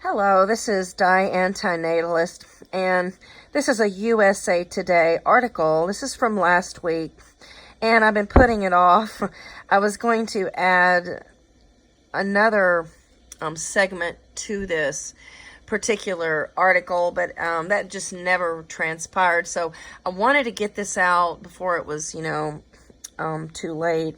Hello, this is Antinatalism, and this is a USA Today article. This is from last week, and I've been putting it off. I was going to add another segment to this particular article, but that just never transpired. So I wanted to get this out before it was, too late.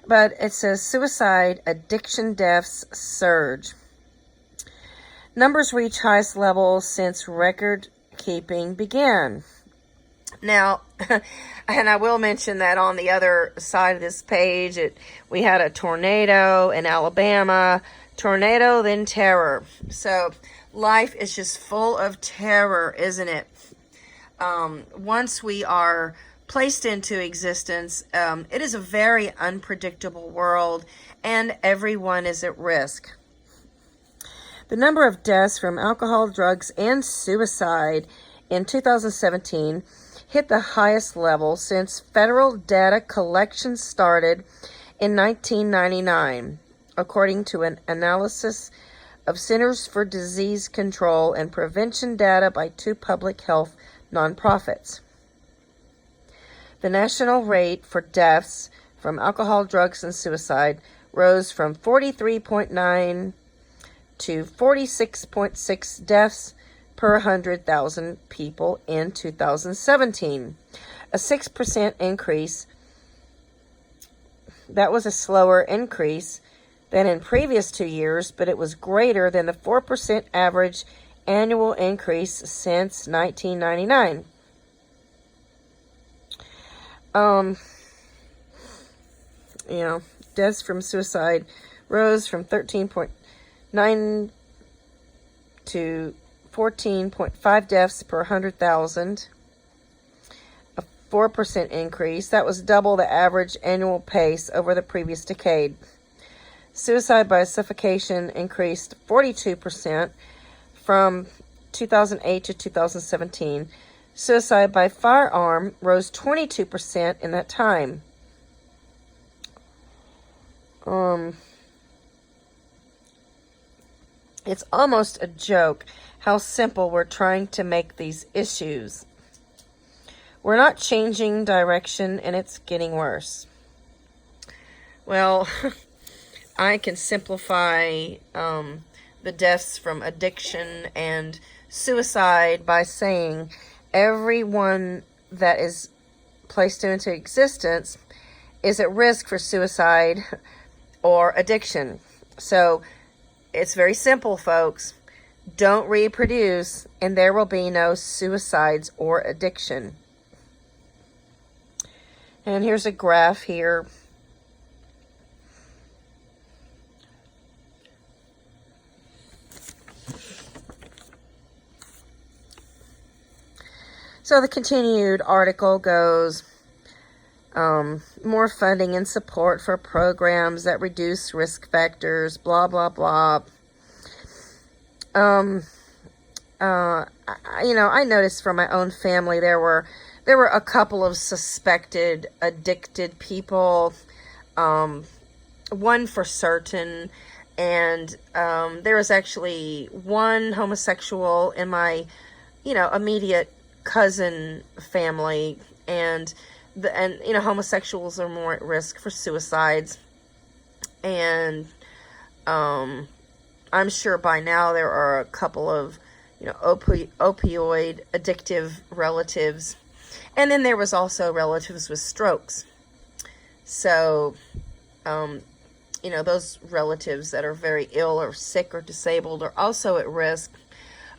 But it says suicide, addiction deaths surge. Numbers reach highest levels since record keeping began. Now, and I will mention that on the other side of this page, we had a tornado in Alabama, tornado, then terror. So life is just full of terror, isn't it? Once we are placed into existence, it is a very unpredictable world, and everyone is at risk. The number of deaths from alcohol, drugs, and suicide in 2017 hit the highest level since federal data collection started in 1999, according to an analysis of Centers for Disease Control and Prevention data by two public health nonprofits. The national rate for deaths from alcohol, drugs, and suicide rose from 43.9 to 46.6 deaths per 100,000 people in 2017, a 6% increase. That was a slower increase than in previous 2 years, but it was greater than the 4% average annual increase since 1999. Deaths from suicide rose from 13.9 to 14.5 deaths per 100,000, a 4% increase. That was double the average annual pace over the previous decade. Suicide by suffocation increased 42% from 2008 to 2017. Suicide by firearm rose 22% in that time. It's almost a joke how simple we're trying to make these issues. We're not changing direction, and it's getting worse. Well, I can simplify the deaths from addiction and suicide by saying everyone that is placed into existence is at risk for suicide or addiction. So it's very simple, folks. Don't reproduce, and there will be no suicides or addiction. And here's a graph here. So the continued article goes, more funding and support for programs that reduce risk factors, blah, blah, blah. I noticed from my own family there were a couple of suspected addicted people, one for certain, and there was actually one homosexual in my, immediate cousin family, and homosexuals are more at risk for suicides, and I'm sure by now there are a couple of opioid addictive relatives, and then there was also relatives with strokes. So those relatives that are very ill or sick or disabled are also at risk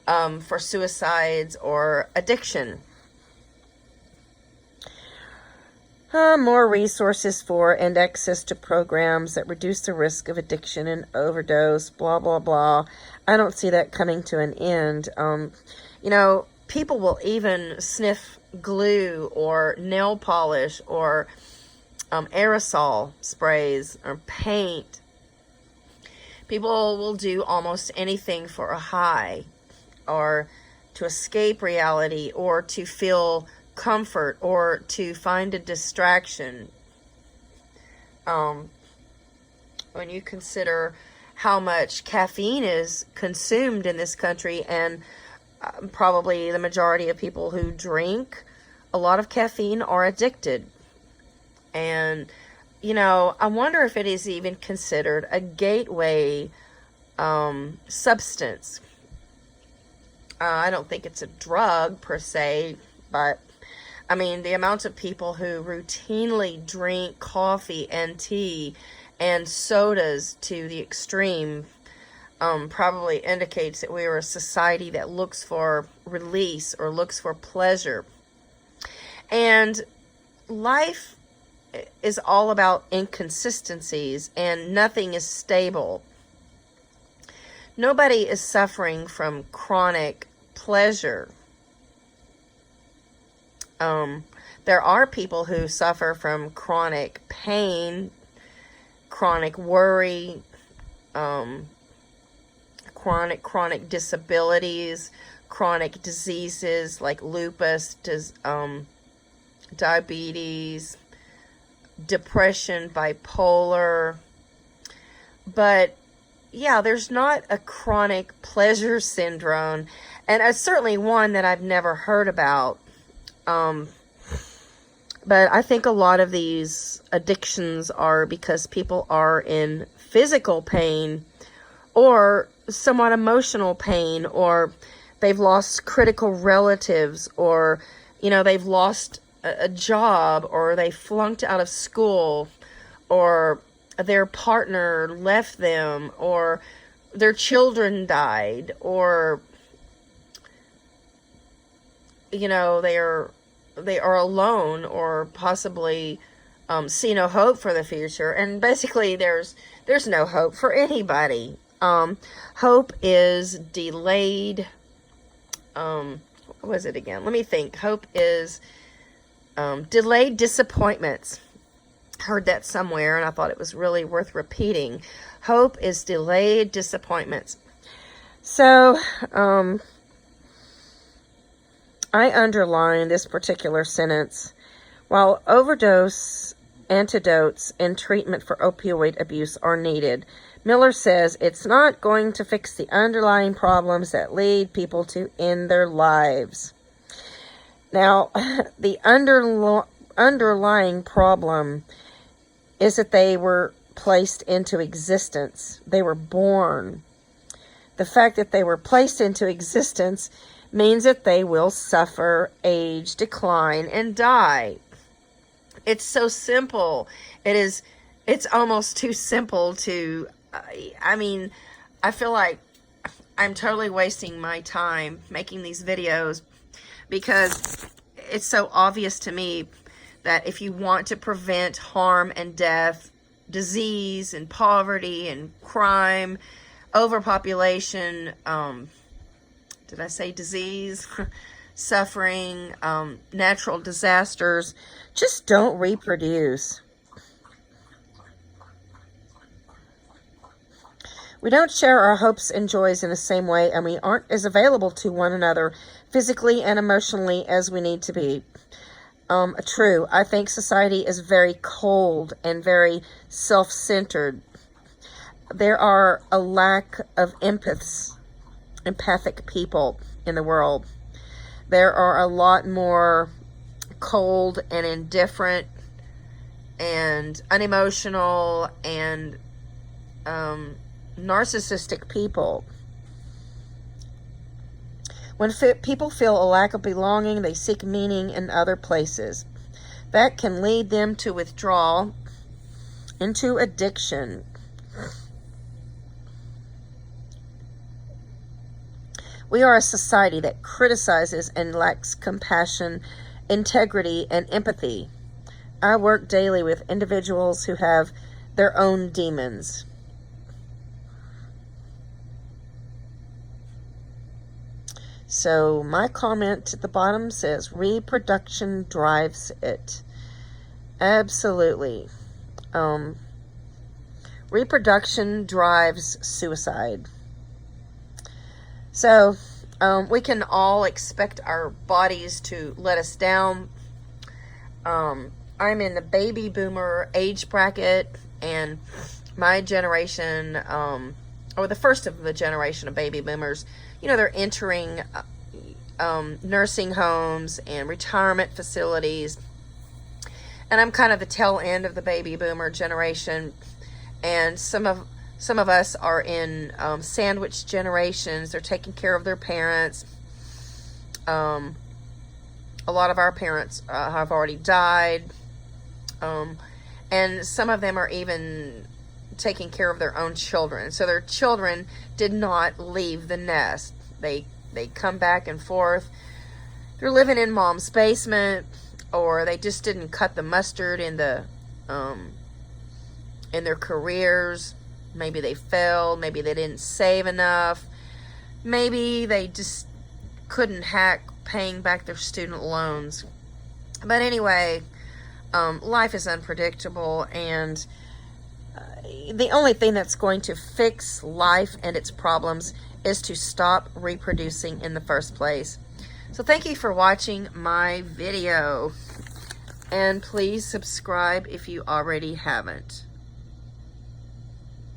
for suicides or addiction. More resources for and access to programs that reduce the risk of addiction and overdose, blah, blah, blah. I don't see that coming to an end. People will even sniff glue or nail polish or aerosol sprays or paint. People will do almost anything for a high or to escape reality or to feel comfort or to find a distraction. When you consider how much caffeine is consumed in this country, and probably the majority of people who drink a lot of caffeine are addicted. And, I wonder if it is even considered a gateway substance. I don't think it's a drug per se, but I mean, the amount of people who routinely drink coffee and tea and sodas to the extreme probably indicates that we are a society that looks for release or looks for pleasure. And life is all about inconsistencies, and nothing is stable. Nobody is suffering from chronic pleasure. There are people who suffer from chronic pain, chronic worry, chronic disabilities, chronic diseases like lupus, diabetes, depression, bipolar. But yeah, there's not a chronic pleasure syndrome, and it's certainly one that I've never heard about. But I think a lot of these addictions are because people are in physical pain or somewhat emotional pain, or they've lost critical relatives, or, they've lost a job, or they flunked out of school, or their partner left them, or their children died, or, they are alone, or possibly see no hope for the future. And basically there's no hope for anybody. Hope is delayed. What was it again? Let me think. Hope is delayed disappointments. Heard that somewhere, and I thought it was really worth repeating. Hope is delayed disappointments. So, I underline this particular sentence. While overdose antidotes and treatment for opioid abuse are needed, Miller says it's not going to fix the underlying problems that lead people to end their lives. Now, the underlying problem is that they were placed into existence. They were born. The fact that they were placed into existence means that they will suffer, age, decline, and die. It's so simple. It's almost too simple to, I feel like I'm totally wasting my time making these videos, because it's so obvious to me that if you want to prevent harm and death, disease and poverty and crime, overpopulation, did I say disease? Suffering, natural disasters, just don't reproduce. We don't share our hopes and joys in the same way, and we aren't as available to one another physically and emotionally as we need to be. True. I think society is very cold and very self-centered. There are a lack of empathic people in the world. There are a lot more cold and indifferent and unemotional and narcissistic people. When people feel a lack of belonging, they seek meaning in other places. That can lead them to withdrawal, into addiction. We are a society that criticizes and lacks compassion, integrity, and empathy. I work daily with individuals who have their own demons. So my comment at the bottom says, reproduction drives it. Absolutely. Reproduction drives suicide. So we can all expect our bodies to let us down. I'm in the baby boomer age bracket, and my generation or the first of the generation of baby boomers, you know, they're entering nursing homes and retirement facilities. And I'm kind of the tail end of the baby boomer generation. And some of us are in sandwich generations. They're taking care of their parents. A lot of our parents have already died. And some of them are even taking care of their own children. So their children did not leave the nest. They come back and forth. They're living in mom's basement, or they just didn't cut the mustard in their careers. Maybe they failed. Maybe they didn't save enough. Maybe they just couldn't hack paying back their student loans. But anyway, life is unpredictable, and the only thing that's going to fix life and its problems is to stop reproducing in the first place. So thank you for watching my video, and please subscribe if you already haven't.